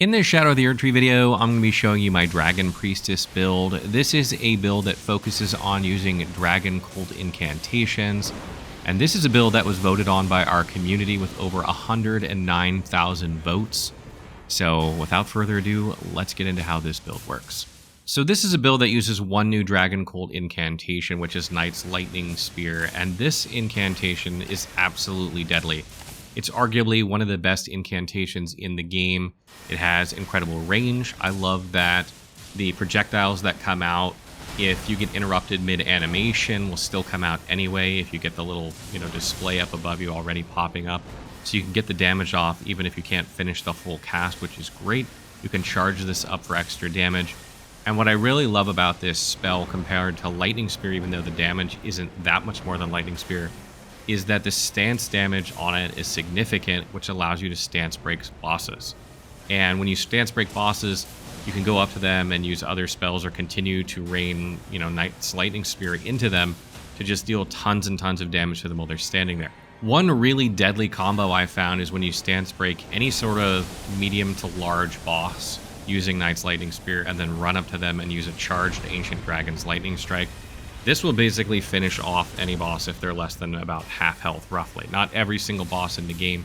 In this Shadow of the Erdtree video, I'm going to be showing you my Dragon Priestess build. This is a build that focuses on using Dragon Cult Incantations, and this is a build that was voted on by our community with over 109,000 votes. So without further ado, let's get into how this build works. So this is a build that uses one new Dragon Cult Incantation, which is Knight's Lightning Spear, and this incantation is absolutely deadly. It's arguably one of the best incantations in the game. It has incredible range. I love that the projectiles that come out, if you get interrupted mid-animation, will still come out anyway if you get the little, display up above you already popping up. So you can get the damage off even if you can't finish the full cast, which is great. You can charge this up for extra damage. And what I really love about this spell compared to Lightning Spear, even though the damage isn't that much more than Lightning Spear, is that the stance damage on it is significant, which allows you to stance break bosses. And when you stance break bosses, you can go up to them and use other spells or continue to rain, Knight's Lightning Spear into them to just deal tons and tons of damage to them while they're standing there. One really deadly combo I found is when you stance break any sort of medium to large boss using Knight's Lightning Spear and then run up to them and use a charged Ancient Dragon's Lightning Strike. This will basically finish off any boss if they're less than about half health, roughly. Not every single boss in the game,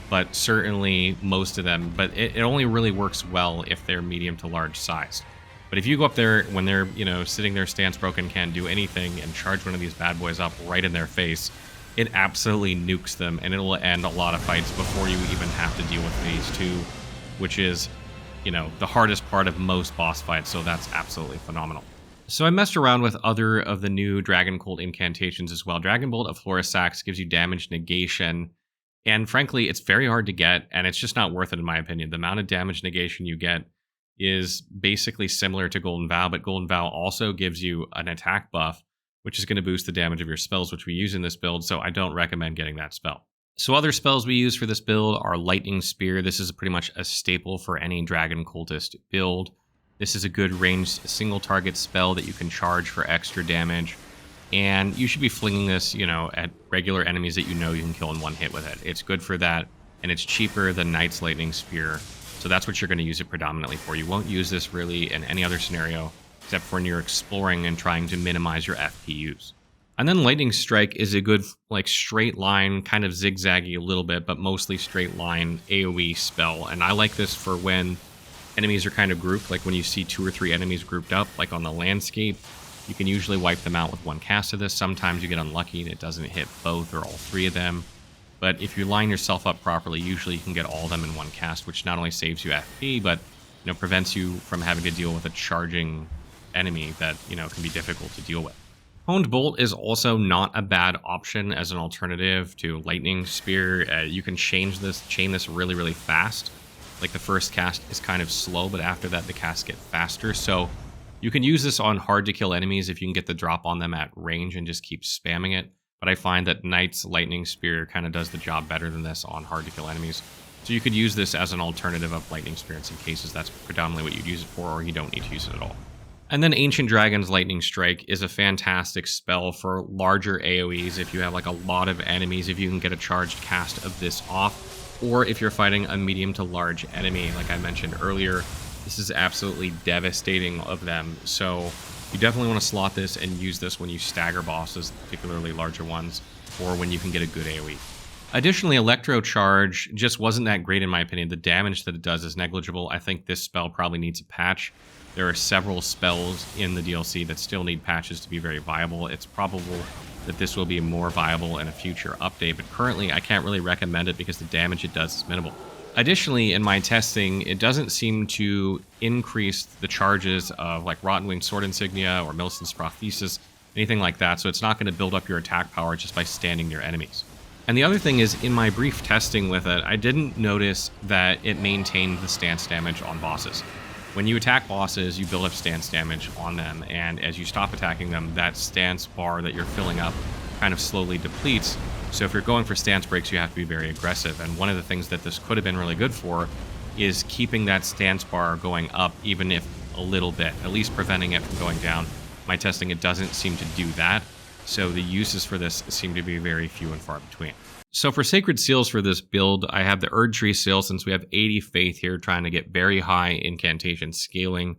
but certainly most of them. But it only really works well if they're medium to large sized. But if you go up there when they're, sitting there stance broken, can't do anything, and charge one of these bad boys up right in their face, it absolutely nukes them, and it'll end a lot of fights before you even have to deal with phase 2, which is, the hardest part of most boss fights, so that's absolutely phenomenal. So I messed around with other of the new Dragon Cult Incantations as well. Dragon Bolt of Flasks gives you damage negation, and frankly, it's very hard to get, and it's just not worth it in my opinion. The amount of damage negation you get is basically similar to Golden Vow, but Golden Vow also gives you an attack buff, which is going to boost the damage of your spells, which we use in this build, so I don't recommend getting that spell. So other spells we use for this build are Lightning Spear. This is pretty much a staple for any Dragon Cultist build. This is a good ranged single target spell that you can charge for extra damage. And you should be flinging this, at regular enemies that you can kill in one hit with it. It's good for that, and it's cheaper than Knight's Lightning Spear. So that's what you're going to use it predominantly for. You won't use this really in any other scenario, except for when you're exploring and trying to minimize your FPUs. And then Lightning Strike is a good, straight line, kind of zigzaggy a little bit, but mostly straight line AoE spell. And I like this for when enemies are kind of grouped, like when you see 2 or 3 enemies grouped up, like on the landscape. You can usually wipe them out with one cast of this. Sometimes you get unlucky and it doesn't hit both or all 3 of them. But if you line yourself up properly, usually you can get all of them in one cast, which not only saves you FP, but prevents you from having to deal with a charging enemy that can be difficult to deal with. Honed Bolt is also not a bad option as an alternative to Lightning Spear. You can chain this really, really fast. Like the first cast is kind of slow, but after that the casts get faster. So you can use this on hard to kill enemies if you can get the drop on them at range and just keep spamming it. But I find that Knight's Lightning Spear kind of does the job better than this on hard to kill enemies. So you could use this as an alternative of Lightning Spear in some cases. That's predominantly what you'd use it for, or you don't need to use it at all. And then Ancient Dragon's Lightning Strike is a fantastic spell for larger AoEs if you have a lot of enemies, if you can get a charged cast of this off. Or if you're fighting a medium to large enemy, like I mentioned earlier, this is absolutely devastating of them. So you definitely want to slot this and use this when you stagger bosses, particularly larger ones, or when you can get a good AoE. Additionally, Electro Charge just wasn't that great in my opinion. The damage that it does is negligible. I think this spell probably needs a patch. There are several spells in the DLC that still need patches to be very viable. It's probable that this will be more viable in a future update, but currently I can't really recommend it because the damage it does is minimal. Additionally, in my testing, it doesn't seem to increase the charges of Rottenwinged Sword Insignia or Millicent's Prothesis, anything like that, so it's not going to build up your attack power just by standing near enemies. And the other thing is, in my brief testing with it, I didn't notice that it maintained the stance damage on bosses. When you attack bosses, you build up stance damage on them, and as you stop attacking them, that stance bar that you're filling up kind of slowly depletes. So if you're going for stance breaks, you have to be very aggressive. And one of the things that this could have been really good for is keeping that stance bar going up, even if a little bit, at least preventing it from going down. My testing, it doesn't seem to do that. So the uses for this seem to be very few and far between. So for Sacred Seals for this build, I have the Erdtree Seal since we have 80 Faith here trying to get very high incantation scaling.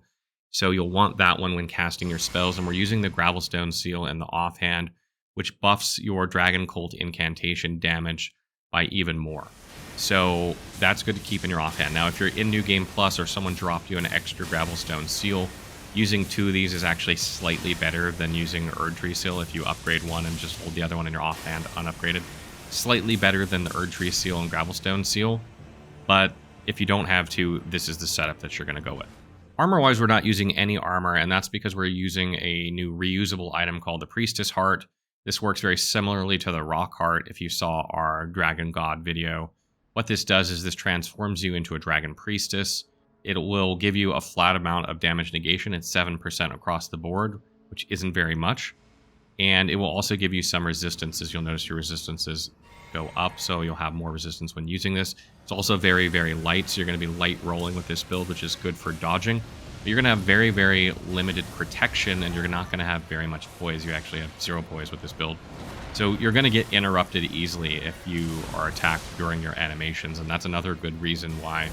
So you'll want that one when casting your spells. And we're using the Gravelstone Seal in the offhand, which buffs your Dragon Cult Incantation damage by even more. So that's good to keep in your offhand. Now, if you're in New Game Plus or someone dropped you an extra Gravelstone Seal, using 2 of these is actually slightly better than using Erdtree Seal if you upgrade one and just hold the other one in your offhand unupgraded. Slightly better than the Erdtree Seal and Gravelstone Seal, but if you don't have 2, this is the setup that you're going to go with. Armor-wise, we're not using any armor, and that's because we're using a new reusable item called the Priestess Heart. This works very similarly to the Rock Heart if you saw our Dragon God video. What this does is this transforms you into a Dragon Priestess. It will give you a flat amount of damage negation. It's 7% across the board, which isn't very much. And it will also give you some resistances. You'll notice your resistances go up, so you'll have more resistance when using this. It's also very, very light, so you're going to be light rolling with this build, which is good for dodging. But you're going to have very, very limited protection, and you're not going to have very much poise. You actually have 0 poise with this build. So you're going to get interrupted easily if you are attacked during your animations, and that's another good reason why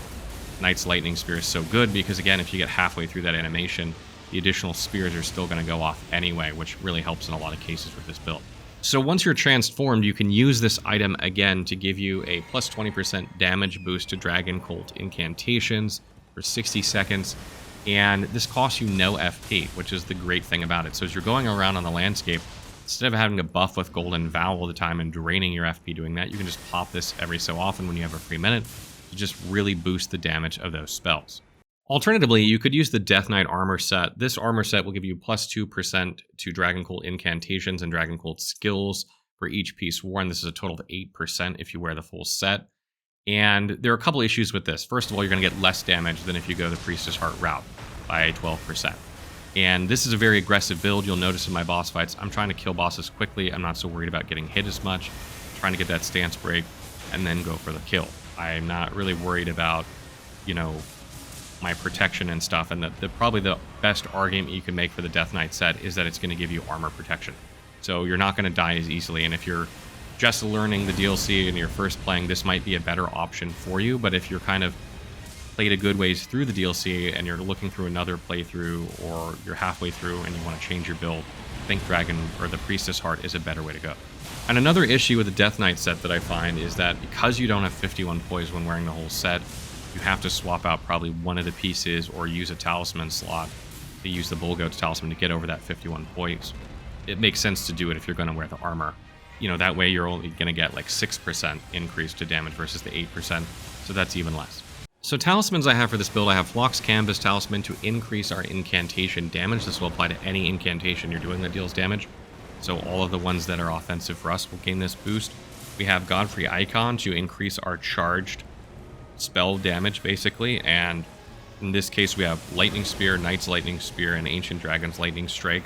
Knight's Lightning Spear is so good, because again, if you get halfway through that animation, the additional spears are still going to go off anyway, which really helps in a lot of cases with this build. So once you're transformed, you can use this item again to give you a plus 20% damage boost to Dragon Cult Incantations for 60 seconds, and this costs you no FP, which is the great thing about it. So as you're going around on the landscape, instead of having to buff with Golden Vow all the time and draining your FP doing that, you can just pop this every so often when you have a free minute to just really boost the damage of those spells. Alternatively, you could use the Death Knight armor set. This armor set will give you plus 2% to Dragon Cult Incantations and Dragon Cult skills for each piece worn. This is a total of 8% if you wear the full set. And there are a couple issues with this. First of all, you're going to get less damage than if you go the Priestess Heart route by 12%. And this is a very aggressive build. You'll notice in my boss fights, I'm trying to kill bosses quickly. I'm not so worried about getting hit as much. I'm trying to get that stance break and then go for the kill. I'm not really worried about, my protection and stuff. And probably the best argument you can make for the Death Knight set is that it's going to give you armor protection. So you're not going to die as easily. And if you're just learning the DLC and you're first playing, this might be a better option for you. But if you're kind of played a good ways through the DLC and you're looking through another playthrough, or you're halfway through and you want to change your build, I think Dragon or the Priestess Heart is a better way to go. And another issue with the Death Knight set that I find is that because you don't have 51 poise when wearing the whole set, you have to swap out probably one of the pieces or use a talisman slot to use the Bullgoat's talisman to get over that 51 poise. It makes sense to do it if you're going to wear the armor. That way you're only going to get like 6% increase to damage versus the 8%, so that's even less. So talismans I have for this build, I have Flock's Canvas Talisman to increase our incantation damage. This will apply to any incantation you're doing that deals damage. So all of the ones that are offensive for us will gain this boost. We have Godfrey Icon to increase our charged spell damage, basically. And in this case, we have Lightning Spear, Knight's Lightning Spear, and Ancient Dragon's Lightning Strike.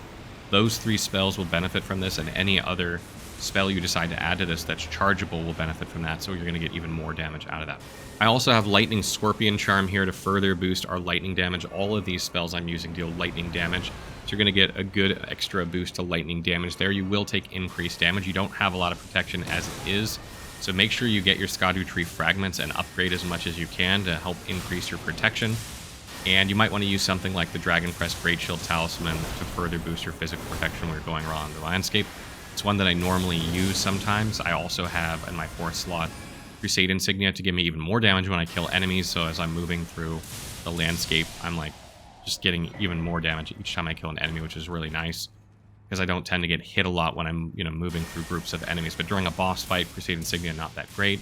Those 3 spells will benefit from this, and any other spell you decide to add to this that's chargeable will benefit from that, so you're going to get even more damage out of that. I also have Lightning Scorpion Charm here to further boost our lightning damage. All of these spells I'm using deal lightning damage, so you're going to get a good extra boost to lightning damage there. You will take increased damage. You don't have a lot of protection as it is, so make sure you get your Scadutree fragments and upgrade as much as you can to help increase your protection. And you might want to use something like the Dragon Crest Great Shield Talisman to further boost your physical protection when you're going around the landscape. It's one that I normally use sometimes. I also have in my 4th slot Crusade Insignia to give me even more damage when I kill enemies, so as I'm moving through the landscape, I'm like just getting even more damage each time I kill an enemy, which is really nice, because I don't tend to get hit a lot when I'm moving through groups of enemies. But during a boss fight, Crusade Insignia not that great,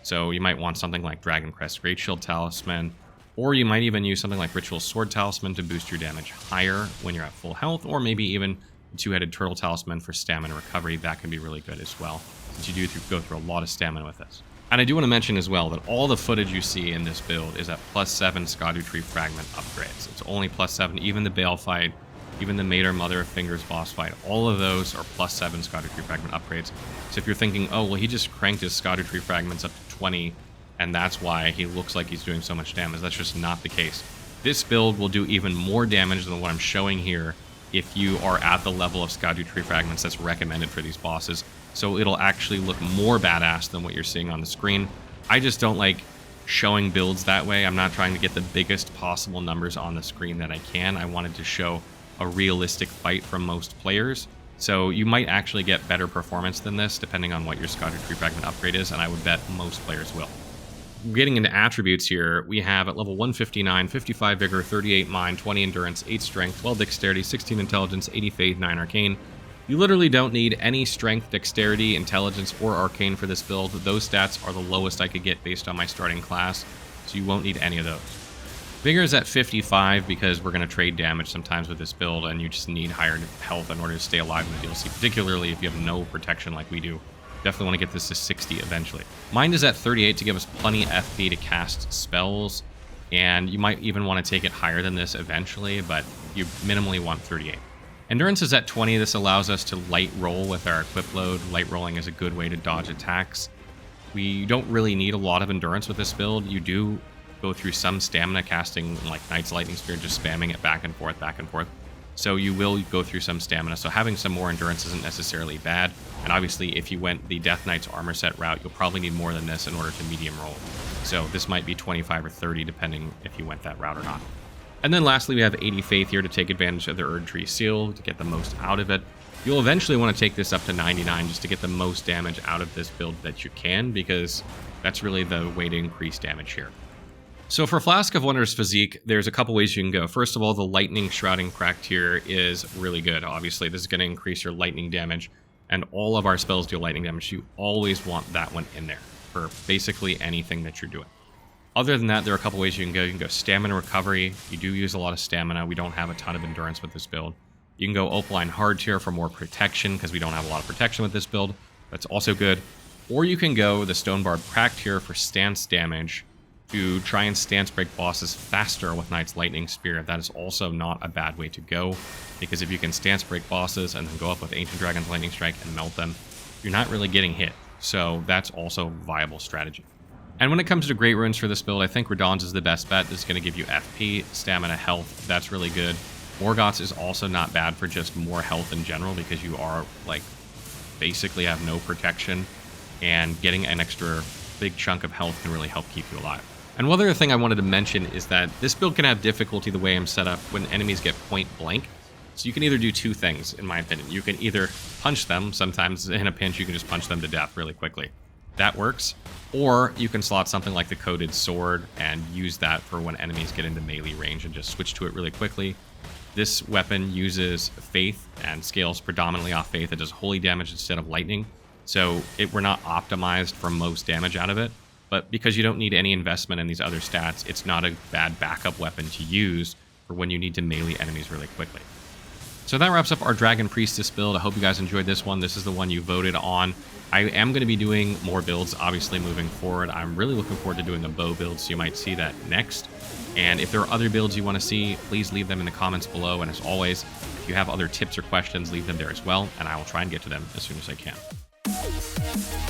so you might want something like Dragon Crest Great Shield Talisman, or you might even use something like Ritual Sword Talisman to boost your damage higher when you're at full health, or maybe even Two-Headed Turtle Talisman for stamina recovery. That can be really good as well, since you do go through a lot of stamina with this. And I do want to mention as well that all the footage you see in this build is at +7 Scadutree fragment upgrades. It's only +7, even the Bale fight, even the Mater Mother of Fingers boss fight, all of those are +7 Scadutree fragment upgrades. So if you're thinking, oh, well, he just cranked his Scadutree fragments up to 20, and that's why he looks like he's doing so much damage, that's just not the case. This build will do even more damage than what I'm showing here if you are at the level of Skadu Tree Fragments that's recommended for these bosses. So it'll actually look more badass than what you're seeing on the screen. I just don't like showing builds that way. I'm not trying to get the biggest possible numbers on the screen that I can. I wanted to show a realistic fight from most players. So you might actually get better performance than this, depending on what your Skadu Tree Fragment upgrade is, and I would bet most players will. Getting into attributes here, we have at level 159, 55 Vigor, 38 Mind, 20 Endurance, 8 Strength, 12 Dexterity, 16 Intelligence, 80 Faith, 9 Arcane. You literally don't need any Strength, Dexterity, Intelligence, or Arcane for this build. Those stats are the lowest I could get based on my starting class, so you won't need any of those. Vigor is at 55 because we're going to trade damage sometimes with this build, and you just need higher health in order to stay alive in the DLC, particularly if you have no protection like we do. Definitely want to get this to 60 eventually. Mind is at 38 to give us plenty of FP to cast spells, and you might even want to take it higher than this eventually, but you minimally want 38. Endurance is at 20. This allows us to light roll with our equip load. Light rolling is a good way to dodge attacks. We don't really need a lot of endurance with this build. You do go through some stamina casting like Knight's Lightning Spear, just spamming it back and forth, back and forth. So you will go through some stamina, so having some more endurance isn't necessarily bad. And obviously, if you went the Death Knight's armor set route, you'll probably need more than this in order to medium roll. So this might be 25 or 30, depending if you went that route or not. And then lastly, we have 80 Faith here to take advantage of the Erdtree Seal to get the most out of it. You'll eventually want to take this up to 99 just to get the most damage out of this build that you can, because that's really the way to increase damage here. So for Flask of Wondrous Physique, there's a couple ways you can go. First of all, the Lightning Shrouding Cracked here is really good. Obviously, this is going to increase your lightning damage, and all of our spells deal lightning damage. You always want that one in there for basically anything that you're doing. Other than that, there are a couple ways you can go. You can go Stamina Recovery. You do use a lot of stamina. We don't have a ton of endurance with this build. You can go Opaline Hardtear for more protection, because we don't have a lot of protection with this build. That's also good. Or you can go the Stone Barb Cracked here for stance damage, to try and stance break bosses faster with Knight's Lightning Spear. That is also not a bad way to go, because if you can stance break bosses and then go up with Ancient Dragon's Lightning Strike and melt them, you're not really getting hit. So that's also a viable strategy. And when it comes to Great Runes for this build, I think Radahn's is the best bet. It's going to give you FP, stamina, health. That's really good. Morgoth's is also not bad for just more health in general, because you are, like, basically have no protection, and getting an extra big chunk of health can really help keep you alive. And one other thing I wanted to mention is that this build can have difficulty the way I'm set up when enemies get point blank. So you can either do two things, in my opinion. You can either punch them. Sometimes in a pinch, you can just punch them to death really quickly. That works. Or you can slot something like the Coated Sword and use that for when enemies get into melee range and just switch to it really quickly. This weapon uses Faith and scales predominantly off Faith. It does holy damage instead of lightning. So we're not optimized for most damage out of it. But because you don't need any investment in these other stats, it's not a bad backup weapon to use for when you need to melee enemies really quickly. So that wraps up our Dragon Priestess build. I hope you guys enjoyed this one. This is the one you voted on. I am going to be doing more builds, obviously, moving forward. I'm really looking forward to doing a bow build, so you might see that next. And if there are other builds you want to see, please leave them in the comments below. And as always, if you have other tips or questions, leave them there as well, and I will try and get to them as soon as I can.